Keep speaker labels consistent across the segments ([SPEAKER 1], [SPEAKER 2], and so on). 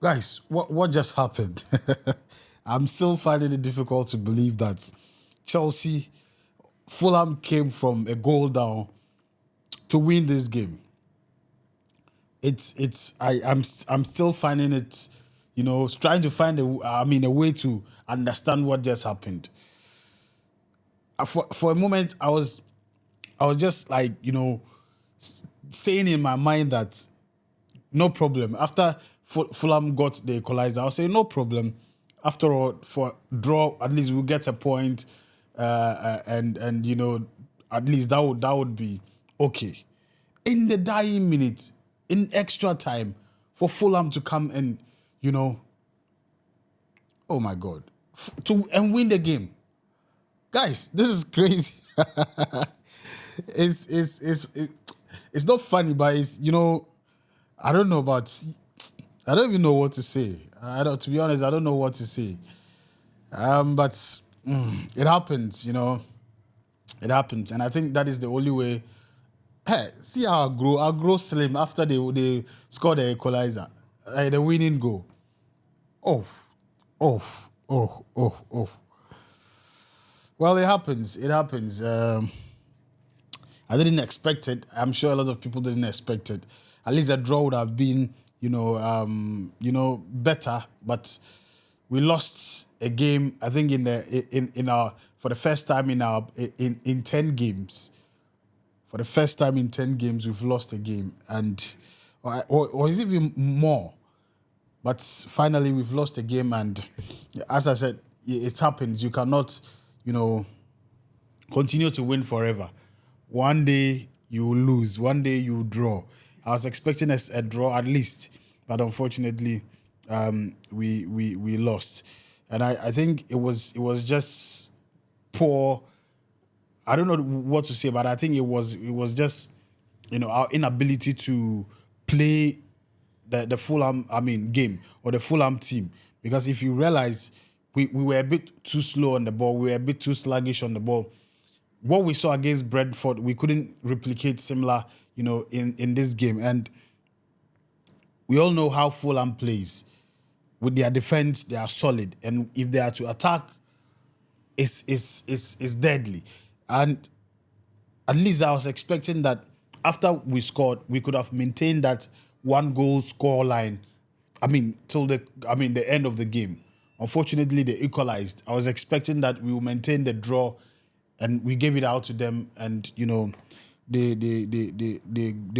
[SPEAKER 1] Guys, what just happened? I'm still finding it difficult to believe that Chelsea, Fulham came from a goal down to win this game. I'm still finding it, trying to find a way to understand what just happened. For a moment, I was just like, saying in my mind that no problem. After Fulham got the equalizer, I'll say no problem. After all, for draw, at least we'll get a point, and at least that would be okay. In the dying minute, in extra time, for Fulham to come and oh my God, to and win the game, guys, this is crazy. It's not funny, but it's I don't know about. I don't even know what to say. To be honest, I don't know what to say. But it happens, It happens, and I think that is the only way. Hey, see how I grow slim after they scored the equalizer, the winning goal. Oh, oh, oh. Well, it happens. It happens. I didn't expect it. I'm sure a lot of people didn't expect it. At least a draw would have been, better. But we lost a game. I think in our for the first time in 10 games. For the first time in 10 games, we've lost a game, and or is it even more? But finally, we've lost a game, and as I said, it happens. You cannot, continue to win forever. One day you will lose. One day you will draw. I was expecting a draw at least, but unfortunately, we lost. And I think it was just poor. I don't know what to say, but I think it was just our inability to play the Fulham game or the Fulham team, because if you realize we were a bit too slow on the ball, we were a bit too sluggish on the ball. What we saw against Brentford, we couldn't replicate similar, in this game. And we all know how Fulham plays. With their defense, they are solid. And if they are to attack, it's deadly. And at least I was expecting that after we scored, we could have maintained that 1-goal score line, till the end of the game. Unfortunately, they equalized. I was expecting that we will maintain the draw, and we gave it out to them, and they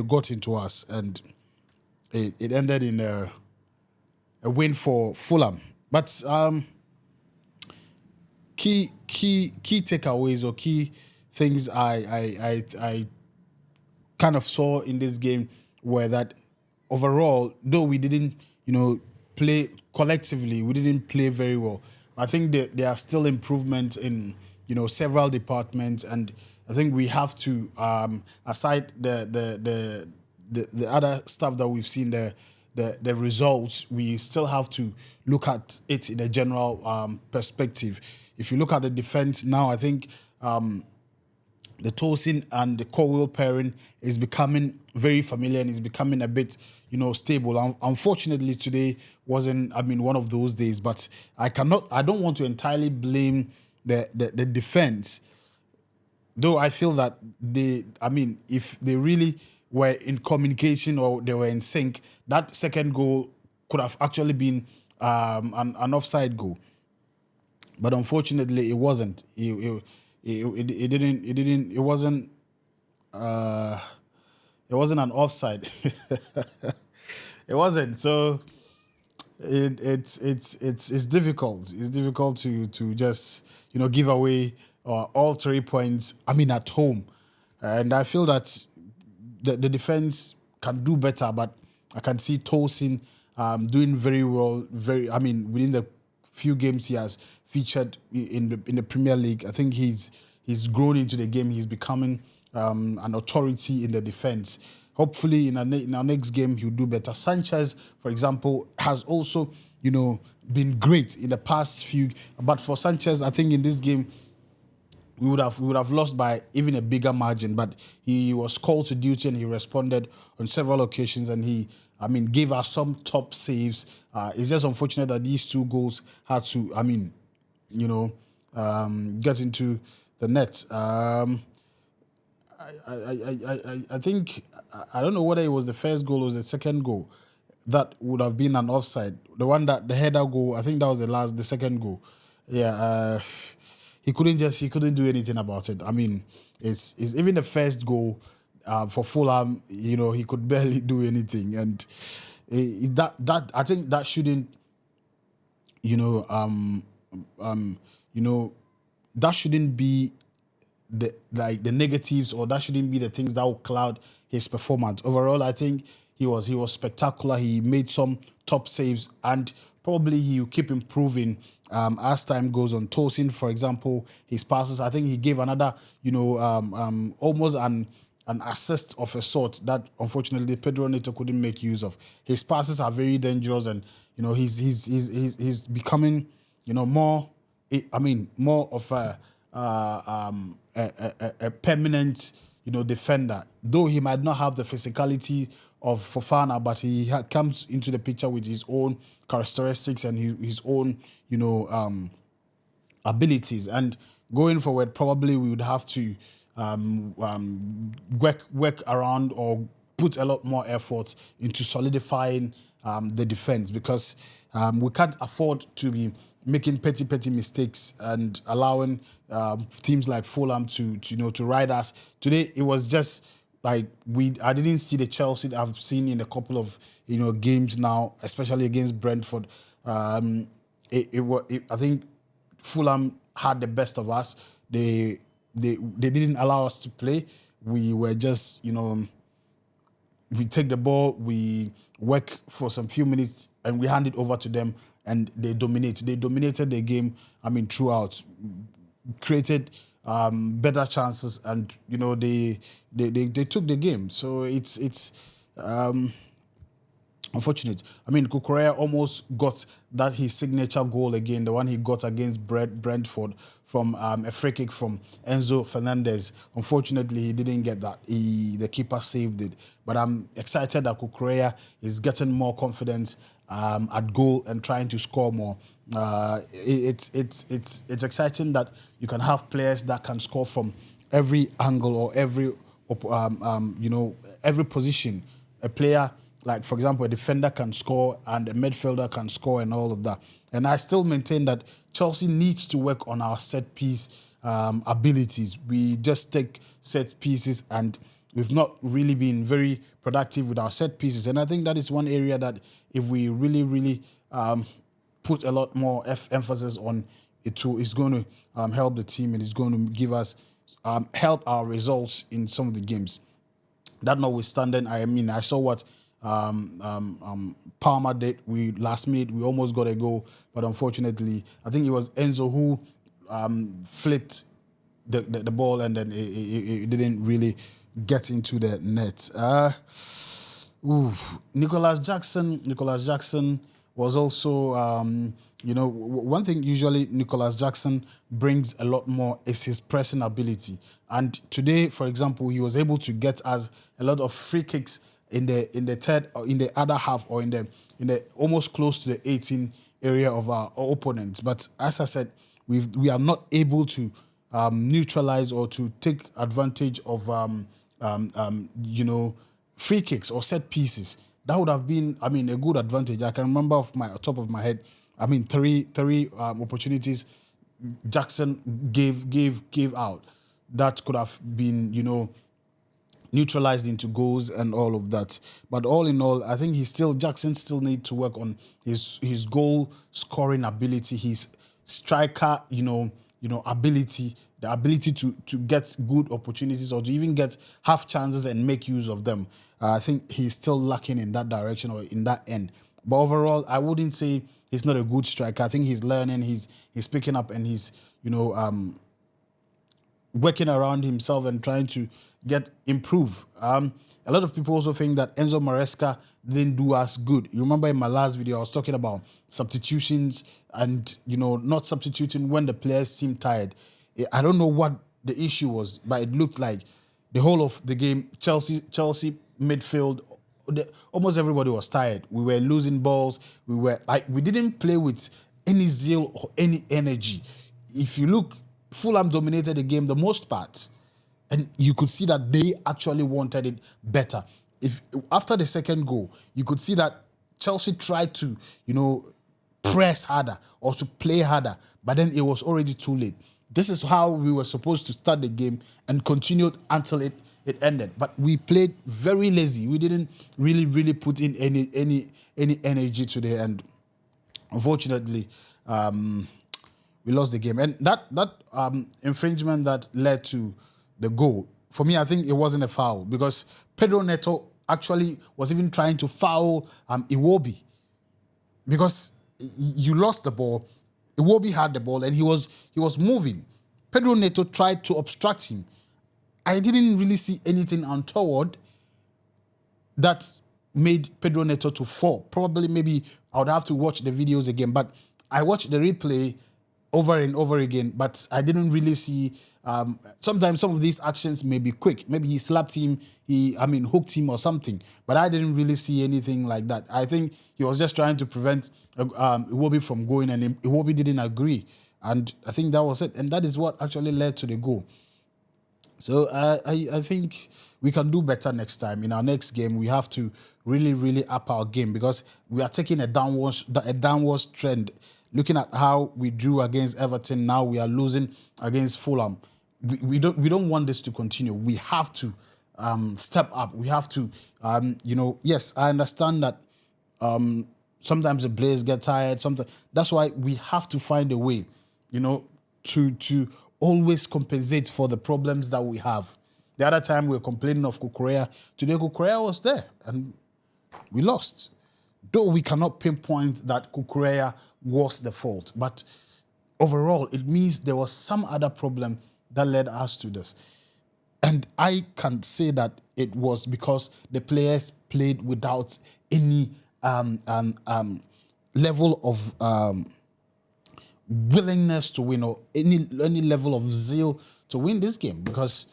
[SPEAKER 1] got into us, and it ended in a win for Fulham. But key takeaways or key things I kind of saw in this game were that overall, though we didn't play collectively, we didn't play very well. I think there are still improvements in several departments, and I think we have to aside the other stuff that we've seen, the results, we still have to look at it in a general perspective. If you look at the defense now, I think the Tosin and the Colwill pairing is becoming very familiar and is becoming a bit stable. Unfortunately, today wasn't one of those days, but I don't want to entirely blame the defense, though I feel that if they really were in communication or they were in sync, that second goal could have actually been an offside goal. But unfortunately, it wasn't. It didn't. It wasn't. It wasn't an offside. It wasn't. So it's difficult. It's difficult to just give away all 3 points. At home, and I feel that the defense can do better. But I can see Tosin doing very well. Within the few games he has featured in the Premier League, I think he's grown into the game. He's becoming an authority in the defense. Hopefully, in our next game, he'll do better. Sanchez, for example, has also been great in the past few. But for Sanchez, I think in this game we would have lost by even a bigger margin. But he was called to duty and he responded on several occasions, and he gave us some top saves. It's just unfortunate that these two goals had to, you know, get into the net. I think I don't know whether it was the first goal or the second goal that would have been an offside. The one that the header goal, I think that was the second goal. Yeah, he couldn't do anything about it. It's even the first goal for Fulham. He could barely do anything, and that I think that shouldn't you know you know that shouldn't be the negatives, or that shouldn't be the things that will cloud his performance. Overall, I think he was spectacular. He made some top saves, and probably he will keep improving as time goes on. Tosin, for example, his passes, I think he gave another, almost an assist of a sort that unfortunately Pedro Neto couldn't make use of. His passes are very dangerous, and he's becoming more. More of a permanent, defender. Though he might not have the physicality of Fofana, but he comes into the picture with his own characteristics and his own, abilities. And going forward, probably we would have to work around, or put a lot more effort into solidifying the defense, because we can't afford to be making petty mistakes and allowing teams like Fulham to ride us. Today it was just like I didn't see the Chelsea that I've seen in a couple of games now, especially against Brentford. I think Fulham had the best of us. They didn't allow us to play. We were just we take the ball, we work for some few minutes, and we hand it over to them, and they dominate. They dominated the game. Throughout, created better chances, and they took the game. So it's unfortunate. Kukurea almost got that his signature goal again, the one he got against Brentford from a free kick from Enzo Fernandez. Unfortunately, he didn't get that. The keeper saved it. But I'm excited that Kukurea is getting more confidence at goal and trying to score more. It's exciting that you can have players that can score from every angle, or every position. A player, like, for example, a defender can score and a midfielder can score, and all of that. And I still maintain that Chelsea needs to work on our set piece abilities. We just take set pieces, and we've not really been very productive with our set pieces. And I think that is one area that if we really, really put a lot more emphasis on it, it's going to help the team, and it's going to give us help our results in some of the games. That notwithstanding, I saw what Palmer did. Last minute we almost got a goal, but unfortunately, I think it was Enzo who flipped the ball, and then it didn't really get into the net. Nicholas Jackson was also, one thing usually Nicholas Jackson brings a lot more is his pressing ability. And today, for example, he was able to get us a lot of free kicks in the third, or in the other half, or in the almost close to the 18 area of our opponents. But as I said, we are not able to neutralize or to take advantage of free kicks or set pieces. That would have been, a good advantage. I can remember off my top of my head, three opportunities Jackson gave out that could have been, neutralized into goals and all of that. But all in all, I think Jackson still need to work on his goal scoring ability, his striker, ability, the ability to get good opportunities, or to even have chances and make use of them. I think he's still lacking in that direction, or in that end. But overall, I wouldn't say he's not a good striker. I think he's learning, he's picking up, and he's working around himself and trying to improve. A lot of people also think that Enzo Maresca didn't do us good. You remember in my last video, I was talking about substitutions and, not substituting when the players seemed tired. I don't know what the issue was, but it looked like the whole of the game, Chelsea midfield almost everybody was tired. We were losing balls. We didn't play with any zeal or any energy. If you look, Fulham dominated the game the most part, and you could see that they actually wanted it better. If after the second goal, you could see that Chelsea tried to, press harder or to play harder, but then it was already too late. This is how we were supposed to start the game and continued until it ended. But we played very lazy. We didn't really put in any energy today, and unfortunately, we lost the game. And that infringement that led to the goal, for me, I think it wasn't a foul because Pedro Neto actually was even trying to foul Iwobi, because you lost the ball. Iwobi had the ball and he was moving. Pedro Neto tried to obstruct him. I didn't really see anything untoward that made Pedro Neto to fall. Probably, maybe I would have to watch the videos again, but I watched the replay over and over again, but I didn't really see. Sometimes some of these actions may be quick. Maybe he slapped him, hooked him or something, but I didn't really see anything like that. I think he was just trying to prevent Iwobi from going, and Iwobi didn't agree. And I think that was it. And that is what actually led to the goal. So I think we can do better next time. In our next game, we have to really up our game, because we are taking a downwards trend. Looking at how we drew against Everton, now we are losing against Fulham. We don't want this to continue. We have to step up. We have to, yes, I understand that sometimes the players get tired. Sometimes that's why we have to find a way, to always compensate for the problems that we have. The other time we were complaining of Kukurea. Today Kukurea was there and we lost. Though we cannot pinpoint that Kukurea was the fault, but overall it means there was some other problem that led us to this. And I can say that it was because the players played without any level of willingness to win, or any level of zeal to win this game, because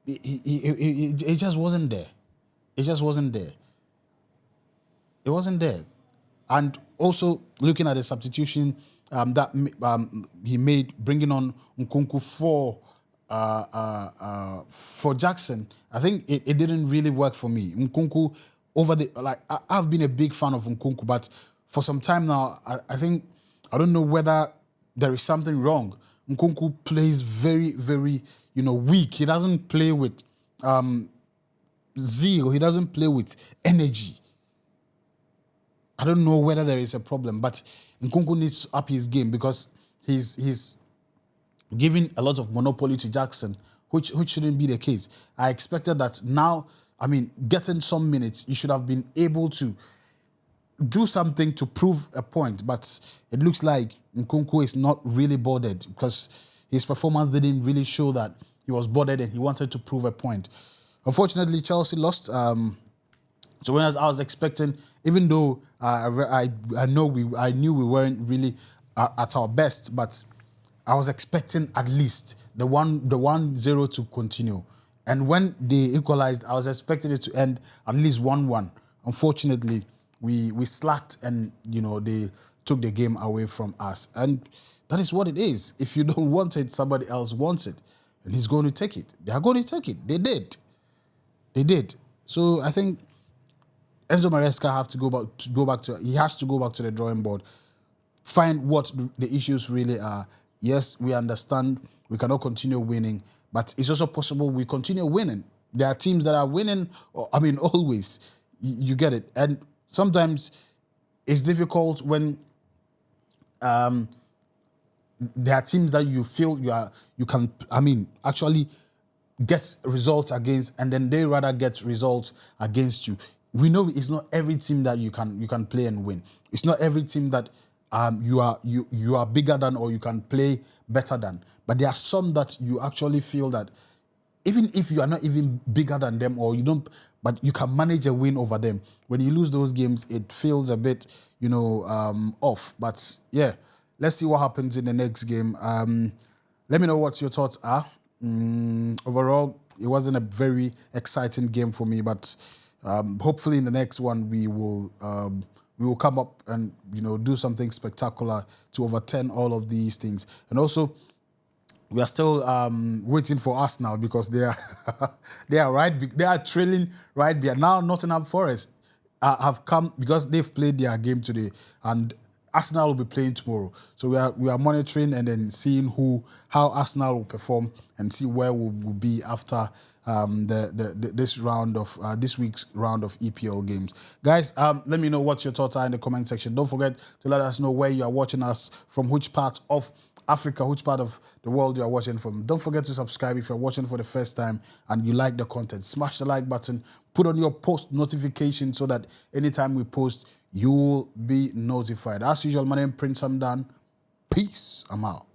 [SPEAKER 1] it just wasn't there. It just wasn't there. It wasn't there. And also looking at the substitution that he made, bringing on Nkunku for Jackson, I think it didn't really work for me. Nkunku I've been a big fan of Nkunku, but for some time now, I don't know whether there is something wrong. Nkunku plays very, very, weak. He doesn't play with zeal. He doesn't play with energy. I don't know whether there is a problem, but Nkunku needs to up his game, because he's giving a lot of monopoly to Jackson, which shouldn't be the case. I expected that now, getting some minutes, you should have been able to do something to prove a point, but it looks like Nkunku is not really bothered, because his performance didn't really show that he was bothered and he wanted to prove a point. Unfortunately, Chelsea lost. So when I was expecting, even though I knew we weren't really at our best, but I was expecting at least the 1-0 to continue. And when they equalized, I was expecting it to end at least 1-1. Unfortunately, we slacked, and they took the game away from us. And that is what it is. If you don't want it, somebody else wants it, and he's going to take it. They are going to take it. They did. So I think Enzo Maresca has to go back to the drawing board, find what the issues really are. Yes, we understand we cannot continue winning, but it's also possible we continue winning. There are teams that are winning, always. You get it. And sometimes it's difficult when there are teams that you feel you can actually get results against, and then they rather get results against you. We know it's not every team that you can play and win. It's not every team that you are bigger than, or you can play better than. But there are some that you actually feel that even if you are not even bigger than them, or you don't, but you can manage a win over them. When you lose those games, it feels a bit off. But yeah, let's see what happens in the next game. Let me know what your thoughts are. Overall, it wasn't a very exciting game for me, but Hopefully, in the next one we will come up and do something spectacular to overturn all of these things. And also, we are still waiting for Arsenal because they are they are trailing right behind. Now Nottingham Forest have come because they've played their game today, and Arsenal will be playing tomorrow. So we are monitoring and then seeing how Arsenal will perform and see where we will be after this week's round of EPL games. Guys, let me know what your thoughts are in the comment section. Don't forget to let us know where you are watching us from, which part of Africa, which part of the world you are watching from. Don't forget to subscribe if you're watching for the first time and you like the content. Smash the like button, put on your post notification so that anytime we post, you'll be notified. As usual, my name is Prince Hamdan. Peace. I'm out.